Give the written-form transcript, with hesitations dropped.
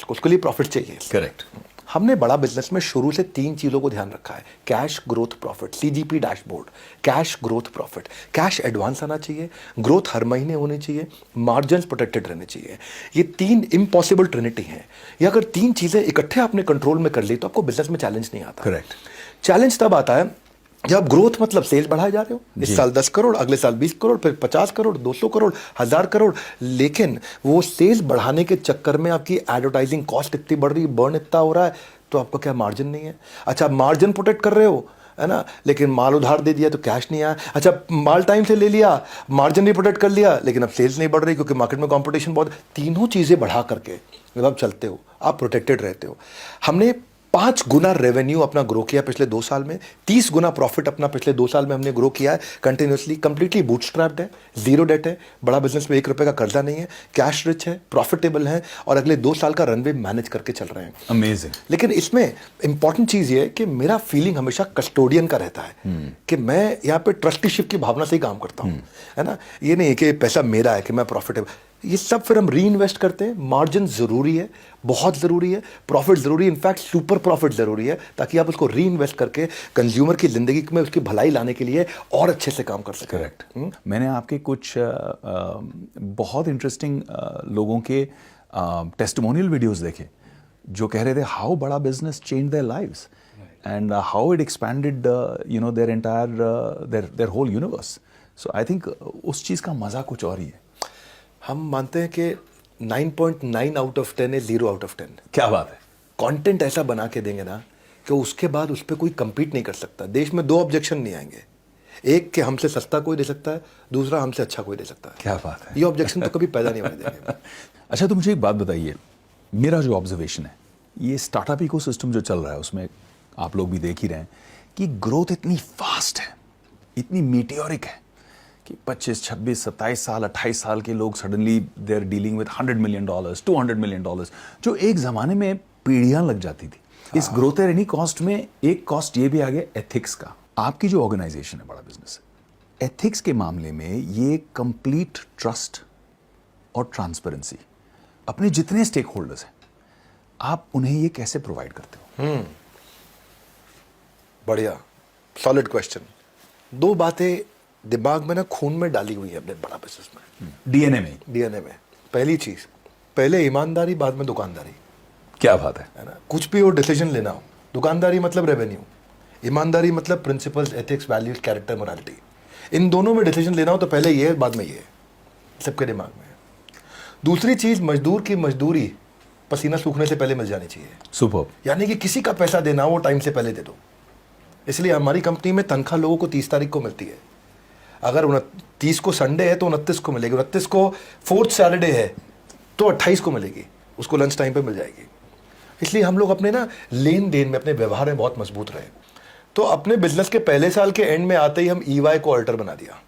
को, उसके लिए प्रॉफिट चाहिए। करेक्ट। हमने बड़ा बिजनेस में शुरू से 3 चीज़ों को ध्यान रखा है, cash, growth, profit. CGP dashboard, cash, growth, profit. Cash advance आना चाहिए, ग्रोथ हर महीने होनी चाहिए, मार्जिन प्रोटेक्टेड रहने चाहिए। ये 3 इम्पॉसिबल ट्रिनिटी हैं। ये अगर 3 चीज़ें इकट्ठे आपने कंट्रोल में कर ली तो आपको बिजनेस में चैलेंज नहीं आता। करेक्ट। चैलेंज तब आता है जब ग्रोथ मतलब सेल्स बढ़ाए जा रहे हो, इस साल 10 करोड़, अगले साल 20 करोड़, फिर 50 करोड़, 200 करोड़, 1000 करोड़, लेकिन वो सेल्स बढ़ाने के चक्कर में आपकी एडवर्टाइजिंग कॉस्ट इतनी बढ़ रही है, बर्न इतना हो रहा है, तो आपका क्या मार्जिन नहीं है। अच्छा, मार्जिन प्रोटेक्ट कर रहे हो, है ना, लेकिन माल उधार दे दिया तो कैश नहीं आया। अच्छा, माल टाइम से ले लिया, मार्जिन भी प्रोटेक्ट कर लिया, लेकिन अब सेल्स नहीं बढ़ रही क्योंकि मार्केट में कंपटीशन बहुत। तीनों चीज़ें बढ़ा करके जब आप चलते हो आप प्रोटेक्टेड रहते हो। हमने 5 गुना रेवेन्यू अपना ग्रो किया पिछले 2 साल में, 30 गुना प्रॉफिट अपना पिछले 2 साल में हमने ग्रो किया है कंटिन्यूसली। कंप्लीटली बूटस्ट्रैप्ड है, जीरो डेट है, बड़ा बिजनेस में 1 रुपये का कर्जा नहीं है, कैश रिच है, प्रॉफिटेबल है और अगले 2 साल का रनवे मैनेज करके चल रहे हैं। अमेजिंग। लेकिन इसमें इंपॉर्टेंट चीज़ ये है कि मेरा फीलिंग हमेशा कस्टोडियन का रहता है कि मैं यहाँ पे ट्रस्टीशिप की भावना से ही काम करता हूँ, है ना। ये नहीं कि पैसा मेरा है कि मैं प्रॉफिटेबल, ये सब फिर हम री इन्वेस्ट करते हैं। मार्जिन ज़रूरी है, बहुत ज़रूरी है, प्रॉफिट ज़रूरी है, इनफैक्ट सुपर प्रॉफिट ज़रूरी है, ताकि आप उसको री इन्वेस्ट करके कंज्यूमर की ज़िंदगी में उसकी भलाई लाने के लिए और अच्छे से काम कर सकें। करेक्ट। मैंने आपके कुछ बहुत इंटरेस्टिंग लोगों के टेस्टिमोनियल वीडियोस देखे जो कह रहे थे हाउ बड़ा business change their lives and how it expanded their entire their whole universe. So I think उस चीज़ का मज़ा कुछ और ही है। हम मानते हैं कि 9.9 आउट ऑफ 10 है, 0 आउट ऑफ 10। क्या बात है। कंटेंट ऐसा बना के देंगे ना कि उसके बाद उस पर कोई compete नहीं कर सकता। देश में 2 ऑब्जेक्शन नहीं आएंगे, एक कि हमसे सस्ता कोई दे सकता है, दूसरा हमसे अच्छा कोई दे सकता है। क्या बात है। ये ऑब्जेक्शन तो कभी पैदा नहीं होने देंगे। अच्छा, तो मुझे एक बात बताइए, मेरा जो ऑब्जर्वेशन है, ये स्टार्टअप इकोसिस्टम जो चल रहा है उसमें आप लोग भी देख ही रहे हैं कि ग्रोथ इतनी फास्ट है, इतनी मीटियोरिक है कि 25, 26, 27 साल, 28 साल के लोग suddenly they are dealing with $100 million, $200 million, जो एक ज़माने में पीढ़ियाँ लग जाती थी। इस ग्रोथ एट एनी कॉस्ट में एक कॉस्ट ये भी आ गया एथिक्स का। आपकी जो ऑर्गेनाइजेशन है, बड़ा बिजनेस है, एथिक्स के मामले में ये कंप्लीट ट्रस्ट और ट्रांसपेरेंसी, अपने जितने स्टेक होल्डर्स हैं आप उन्हें ये कैसे प्रोवाइड करते हो? बढ़िया, सॉलिड क्वेश्चन। 2 बातें दिमाग में ना खून में डाली हुई है अपने बड़ा बिजनेस में, डीएनए में। पहली चीज, पहले ईमानदारी, बाद में दुकानदारी। क्या बात है ना, कुछ भी हो डिसीजन लेना हो, दुकानदारी मतलब रेवेन्यू, ईमानदारी मतलब principles, ethics, values, character, morality. इन दोनों में डिसीजन लेना हो तो पहले ये, बाद में ये, सबके दिमाग में है। दूसरी चीज, मजदूर की मजदूरी पसीना सूखने से पहले मिल जानी चाहिए। सुपर। यानी कि किसी का पैसा देना हो वो टाइम से पहले दे दो। इसलिए हमारी कंपनी में तनख्वाह लोगों को 30 तारीख को मिलती है। अगर 29 को संडे है तो 29 को मिलेगी, 29 को 4th सैटरडे है तो 28 को मिलेगी, उसको लंच टाइम पे मिल जाएगी। इसलिए हम लोग अपने ना लेन देन में, अपने व्यवहार में बहुत मजबूत रहे। तो अपने बिजनेस के पहले साल के एंड में आते ही हम EY को ऑडिटर बना दिया।